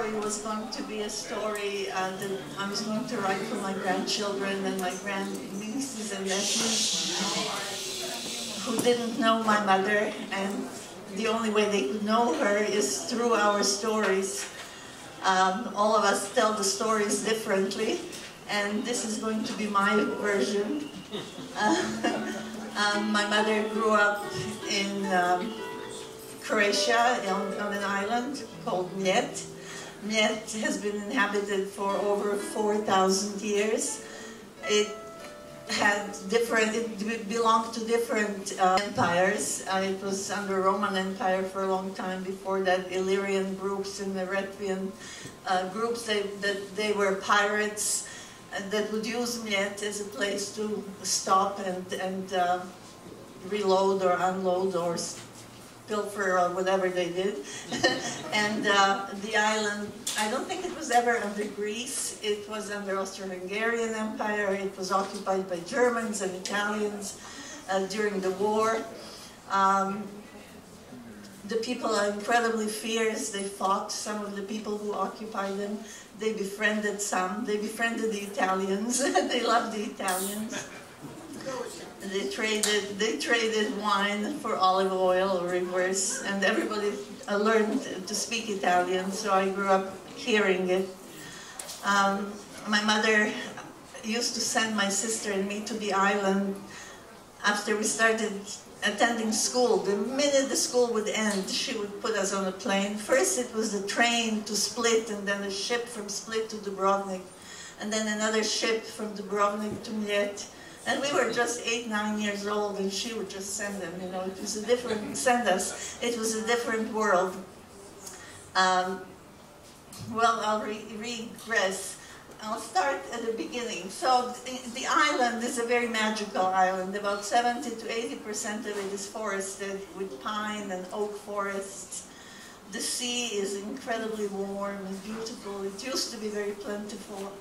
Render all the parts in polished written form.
story was going to be a story that I was going to write for my grandchildren and my grandnieces and nephews who didn't know my mother, and the only way they could know her is through our stories. All of us tell the stories differently, and this is going to be my version. My mother grew up in Croatia on an island called Mljet. Mljet has been inhabited for over 4,000 years. It belonged to different empires. It was under Roman Empire for a long time. Before that, Illyrian groups and Eretvian groups, they were pirates that would use Mljet as a place to stop and reload or unload or pilfer or whatever they did. And the island, I don't think it was ever under Greece. It was under Austro-Hungarian Empire. It was occupied by Germans and Italians during the war. The people are incredibly fierce. They fought some of the people who occupied them. They befriended some. They befriended the Italians. They loved the Italians. They traded wine for olive oil or reverse, and everybody learned to speak Italian, so I grew up hearing it. My mother used to send my sister and me to the island after we started attending school. The minute the school would end, she would put us on a plane. First it was the train to Split, and then a ship from Split to Dubrovnik, and then another ship from Dubrovnik to Mljet. And we were just 8, 9 years old, and she would just send them, you know. It was a different, send us. It was a different world. Well, I'll regress. I'll start at the beginning. So the island is a very magical island. About 70 to 80% of it is forested with pine and oak forests. The sea is incredibly warm and beautiful. It used to be very plentiful.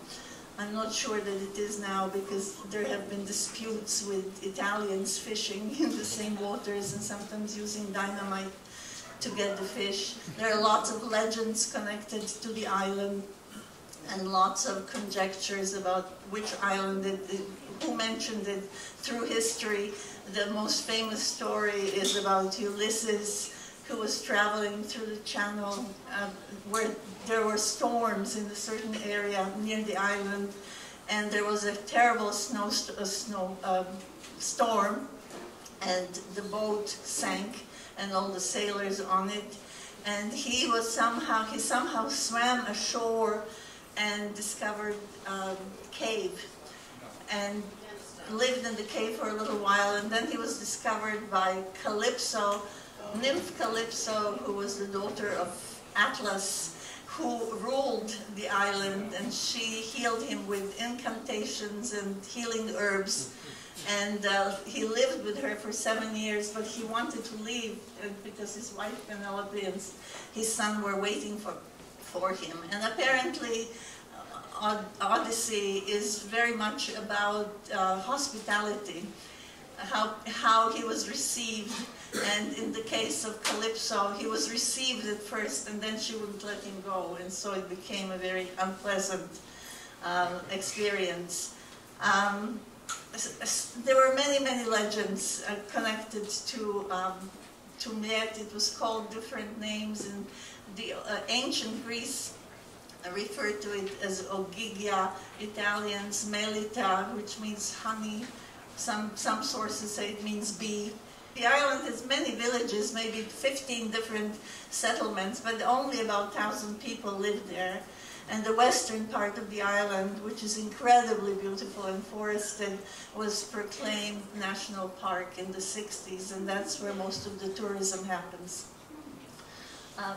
I'm not sure that it is now, because there have been disputes with Italians fishing in the same waters and sometimes using dynamite to get the fish. There are lots of legends connected to the island and lots of conjectures about which island who mentioned it through history. The most famous story is about Ulysses, who was traveling through the channel where there were storms in a certain area near the island, and there was a terrible storm, and the boat sank and all the sailors on it, and he somehow swam ashore and discovered a cave and lived in the cave for a little while, and then he was discovered by Calypso, nymph Calypso, who was the daughter of Atlas, who ruled the island, and she healed him with incantations and healing herbs. And he lived with her for 7 years, but he wanted to leave because his wife Penelope and his son were waiting for him. And apparently Odyssey is very much about hospitality, how he was received. And in the case of Calypso, he was received at first, and then she wouldn't let him go, and so it became a very unpleasant experience. There were many, many legends connected to Mljet. It was called different names. In the ancient Greece referred to it as Ogygia, Italians Melita, which means honey. Some sources say it means bee. The island has many villages, maybe 15 different settlements, but only about 1,000 people live there. And the western part of the island, which is incredibly beautiful and forested, was proclaimed National Park in the 60s, and that's where most of the tourism happens.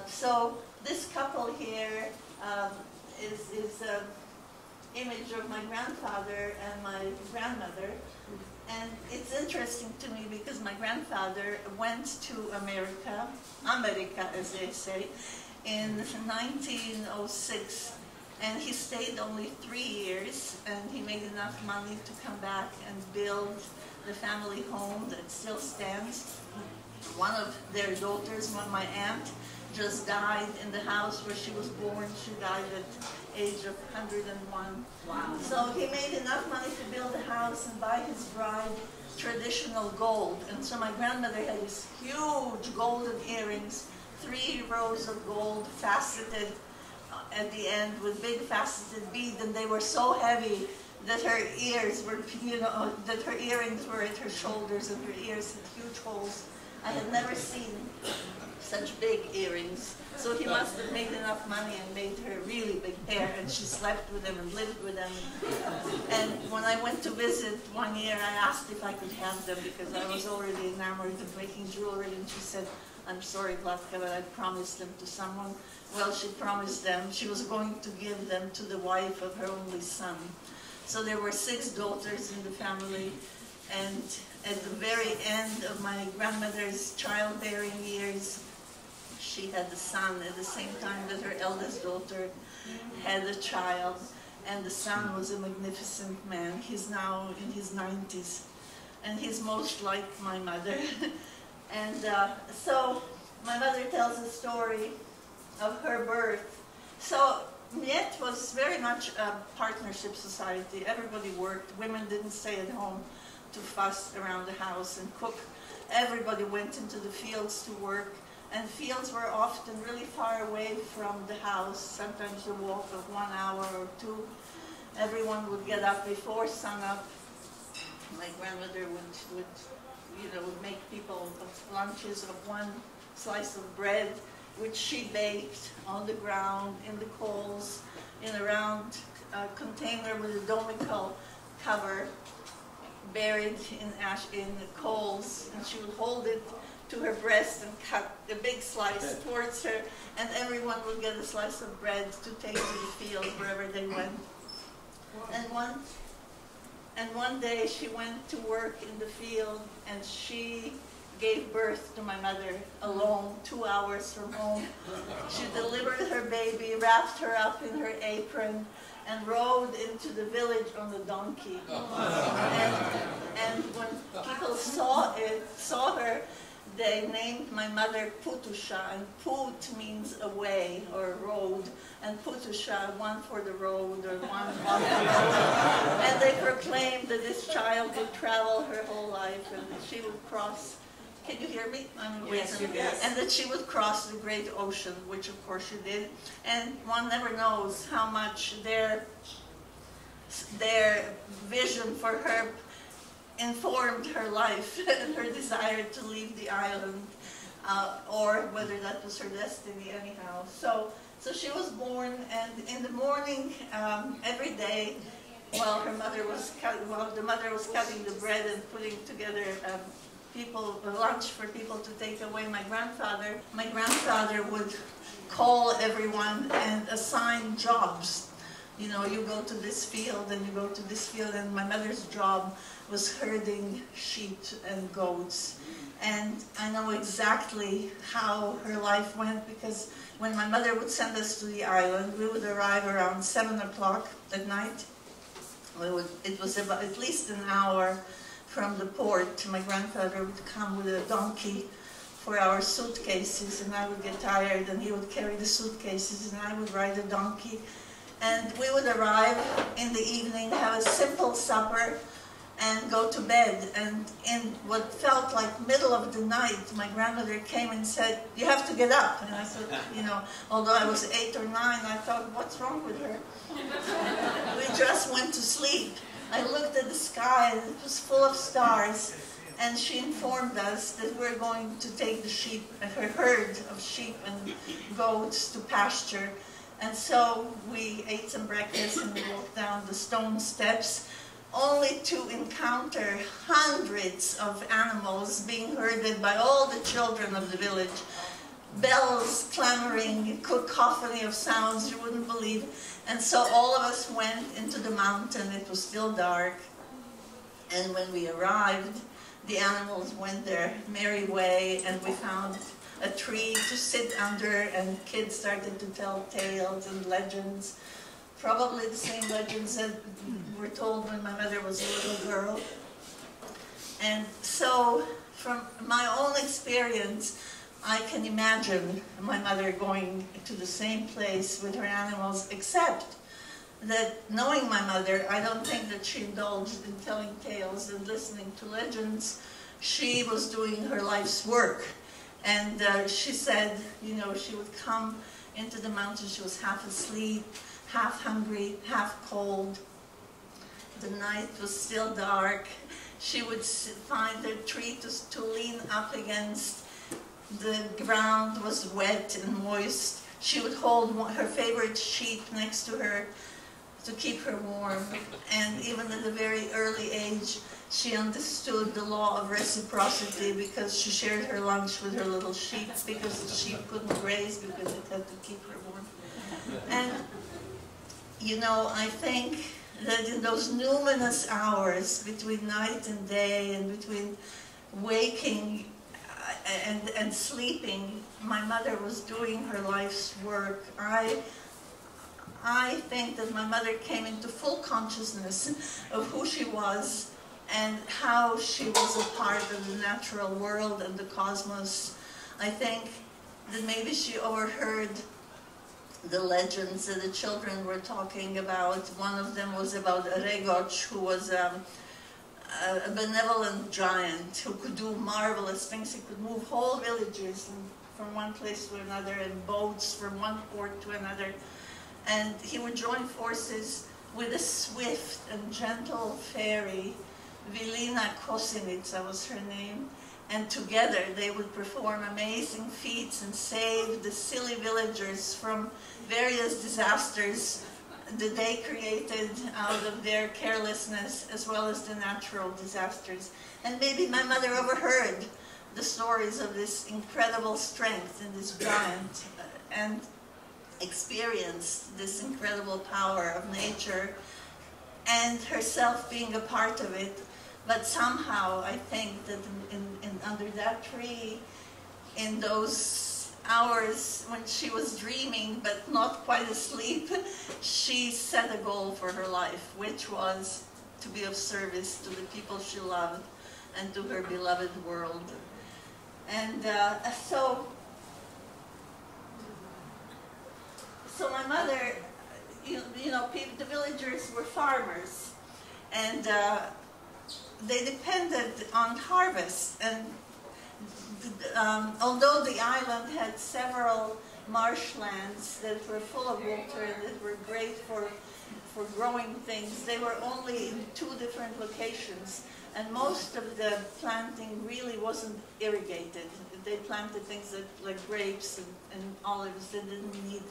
So this couple here is an image of my grandfather and my grandmother. And it's interesting to me because my grandfather went to America as they say, in 1906, and he stayed only 3 years, and he made enough money to come back and build the family home that still stands. One of their daughters, my aunt, just died in the house where she was born. She died at the age of 101. Wow. So he made enough money to build a house and buy his bride traditional gold. And so my grandmother had these huge golden earrings, 3 rows of gold, faceted at the end with big faceted beads, and they were so heavy that her ears were, that her earrings were at her shoulders, and her ears had huge holes. I had never seen such big earrings. So he must have made enough money and made her really big hair, and she slept with them and lived with them. And when I went to visit one year, I asked if I could have them because I was already enamored of making jewelry, and she said, "I'm sorry, Vlatka, but I promised them to someone." Well, she promised them. She was going to give them to the wife of her only son. So there were 6 daughters in the family, and at the very end of my grandmother's childbearing years, she had a son at the same time that her eldest daughter had a child, and the son was a magnificent man. He's now in his 90s, and he's most like my mother. And so my mother tells a story of her birth. So Miet was very much a partnership society. Everybody worked. Women didn't stay at home to fuss around the house and cook. Everybody went into the fields to work, and fields were often really far away from the house, sometimes a walk of 1 hour or 2. Everyone would get up before sunup. My grandmother would make people lunches of 1 slice of bread, which she baked on the ground, in the coals, in a round container with a domical cover, buried in the coals, and she would hold it to her breast and cut a big slice towards her, and everyone would get a slice of bread to take to the field wherever they went. And one day she went to work in the field, and she gave birth to my mother alone, 2 hours from home. She delivered her baby, wrapped her up in her apron, and rode into the village on the donkey. And when people saw her, they named my mother Putusha, and Put means a way or road, and Putusha, one for the road or one on the road. And they proclaimed that this child would travel her whole life, and that she would cross. Can you hear me? Yes. And that she would cross the great ocean, which of course she did. And one never knows how much their vision for her informed her life and her desire to leave the island, or whether that was her destiny anyhow. So she was born, and in the morning, every day, while the mother was cutting the bread and putting together lunch for people to take away, my grandfather would call everyone and assign jobs. You know, you go to this field and you go to this field, and my mother's job was herding sheep and goats. And I know exactly how her life went, because when my mother would send us to the island, we would arrive around 7 o'clock at night. It was about at least an hour from the port. My grandfather would come with a donkey for our suitcases, and I would get tired, and he would carry the suitcases, and I would ride a donkey. And we would arrive in the evening, have a simple supper, and go to bed. And in what felt like middle of the night, my grandmother came and said, "You have to get up." And I thought, although I was 8 or 9, I thought, what's wrong with her? We just went to sleep. I looked at the sky, and it was full of stars, and she informed us that we're going to take the sheep, her herd of sheep and goats to pasture. And so we ate some breakfast and we walked down the stone steps, only to encounter hundreds of animals being herded by all the children of the village. Bells clamoring, cacophony of sounds you wouldn't believe. And so all of us went into the mountain. It was still dark. And when we arrived, the animals went their merry way, and we found a tree to sit under, and kids started to tell tales and legends. Probably the same legends that were told when my mother was a little girl. And so, from my own experience, I can imagine my mother going to the same place with her animals, except that knowing my mother, I don't think that she indulged in telling tales and listening to legends. She was doing her life's work. And she said, you know, she would come into the mountains, she was half asleep, half hungry, half cold. The night was still dark. She would find a tree to lean up against. The ground was wet and moist. She would hold her favorite sheep next to her to keep her warm. And even at a very early age, she understood the law of reciprocity because she shared her lunch with her little sheep because the sheep couldn't graze because it had to keep her warm. And, you know, I think that in those numinous hours between night and day and between waking and sleeping, my mother was doing her life's work. I think that my mother came into full consciousness of who she was and how she was a part of the natural world and the cosmos. I think that maybe she overheard the legends that the children were talking about. One of them was about Regoč, who was a benevolent giant who could do marvelous things. He could move whole villages from one place to another and boats from one port to another. And he would join forces with a swift and gentle fairy, Vilina Kosenica was her name, and together they would perform amazing feats and save the silly villagers from various disasters that they created out of their carelessness, as well as the natural disasters. And maybe my mother overheard the stories of this incredible strength in this giant and experienced this incredible power of nature and herself being a part of it. But somehow I think that under that tree, in those hours when she was dreaming but not quite asleep, she set a goal for her life, which was to be of service to the people she loved and to her beloved world. And so my mother, you know, the villagers were farmers, and they depended on harvest. And although the island had several marshlands that were full of water and that were great for growing things, they were only in 2 different locations. And most of the planting really wasn't irrigated. They planted things like grapes and olives that didn't need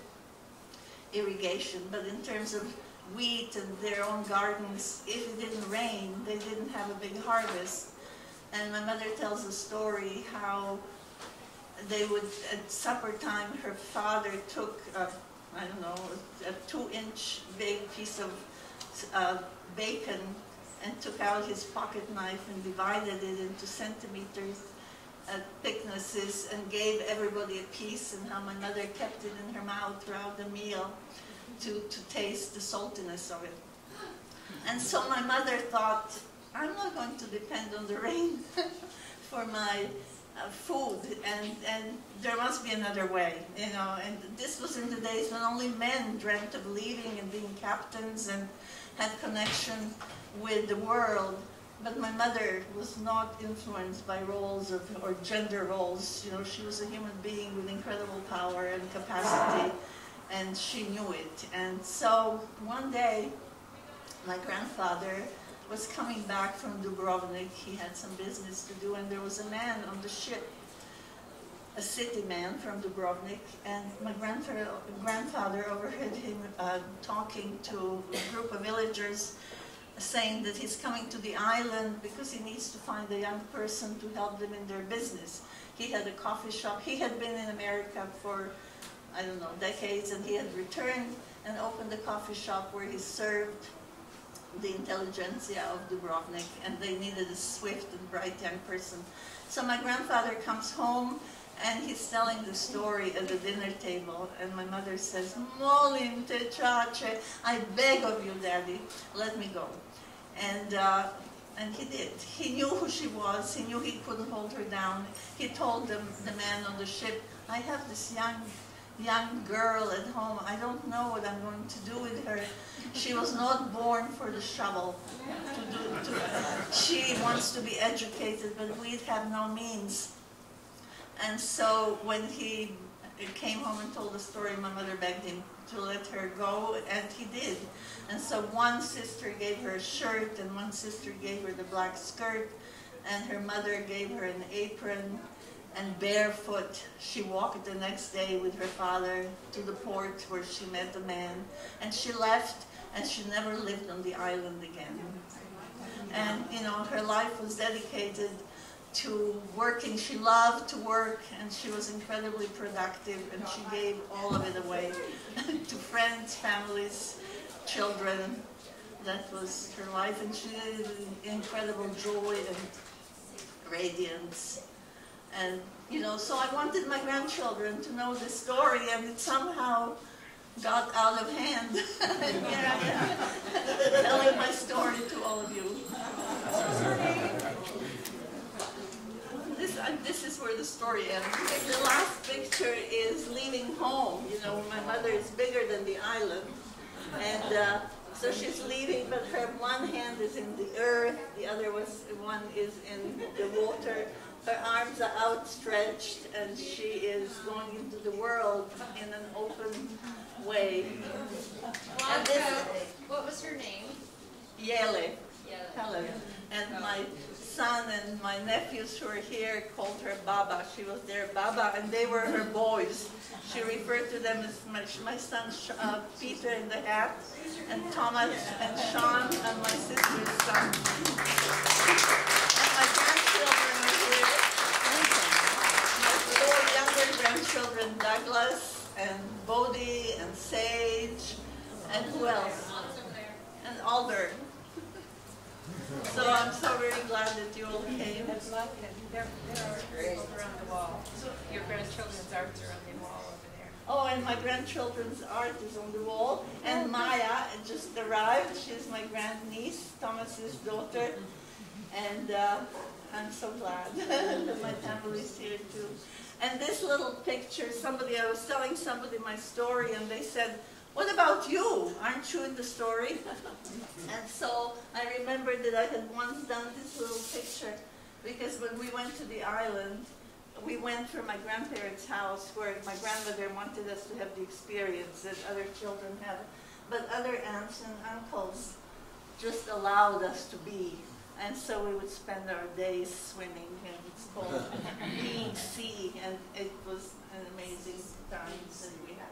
irrigation. But in terms of wheat and their own gardens, if it didn't rain, they didn't have a big harvest. And my mother tells a story how they would, at supper time, her father took, I don't know, a 2-inch big piece of bacon and took out his pocket knife and divided it into centimeters thicknesses and gave everybody a piece, and how my mother kept it in her mouth throughout the meal to taste the saltiness of it. And so my mother thought, I'm not going to depend on the rain for my food, and there must be another way, you know. And this was in the days when only men dreamt of leading and being captains and had connection with the world. But my mother was not influenced by roles or gender roles. You know, she was a human being with incredible power and capacity, and she knew it. And so one day, my grandfather was coming back from Dubrovnik. He had some business to do, and there was a man on the ship, a city man from Dubrovnik, and my grandfather overheard him talking to a group of villagers, saying that he's coming to the island because he needs to find a young person to help them in their business. He had a coffee shop. He had been in America for, I don't know, decades, and he had returned and opened a coffee shop where he served the intelligentsia of Dubrovnik, and they needed a swift and bright young person. So my grandfather comes home, and he's telling the story at the dinner table, and my mother says, "Molim te, čače, I beg of you, Daddy, let me go." And And he did. He knew who she was. He knew he couldn't hold her down. He told the man on the ship, I have this young girl at home. I don't know what I'm going to do with her. She was not born for the shovel. She wants to be educated, but we have no means. And so when he came home and told the story, my mother begged him to let her go, and he did. And so one sister gave her a shirt, and one sister gave her the black skirt, and her mother gave her an apron, and barefoot she walked the next day with her father to the port where she met the man, and she left, and she never lived on the island again. And you know, her life was dedicated to working. She loved to work, and she was incredibly productive, and she gave all of it away to friends, families, children. That was her life, and she had incredible joy and radiance. And you know, so I wanted my grandchildren to know this story, and it somehow got out of hand. And here I am, telling my story to all of you. This is where the story ends. The last picture is leaving home. You know, my mother is bigger than the island, and so she's leaving, but her one hand is in the earth, the other one is in the water. Her arms are outstretched, and she is going into the world in an open way. And this, what was her name? Yele. Helen. And my son and my nephews who are here called her Baba. She was their Baba, and they were her boys. She referred to them as my son Peter in the hat, and Thomas and Sean, and my sister's son. And my grandchildren are here. My 4 younger grandchildren, Douglas and Bodie and Sage, and who else? And Alder. So I'm so very glad that you all came. There are over on the wall. Your grandchildren's arts are on the wall over there. Oh, and my grandchildren's art is on the wall. And Maya just arrived. She's my grandniece, Thomas's daughter. And I'm so glad that my family's here too. And this little picture, I was telling somebody my story, and they said, what about you? Aren't you in the story? And so I remembered that I had once done this little picture, because when we went to the island, we went from my grandparents' house where my grandmother wanted us to have the experience that other children have, but other aunts and uncles just allowed us to be. And so we would spend our days swimming, and it's called Being Sea, and it was an amazing time that we had.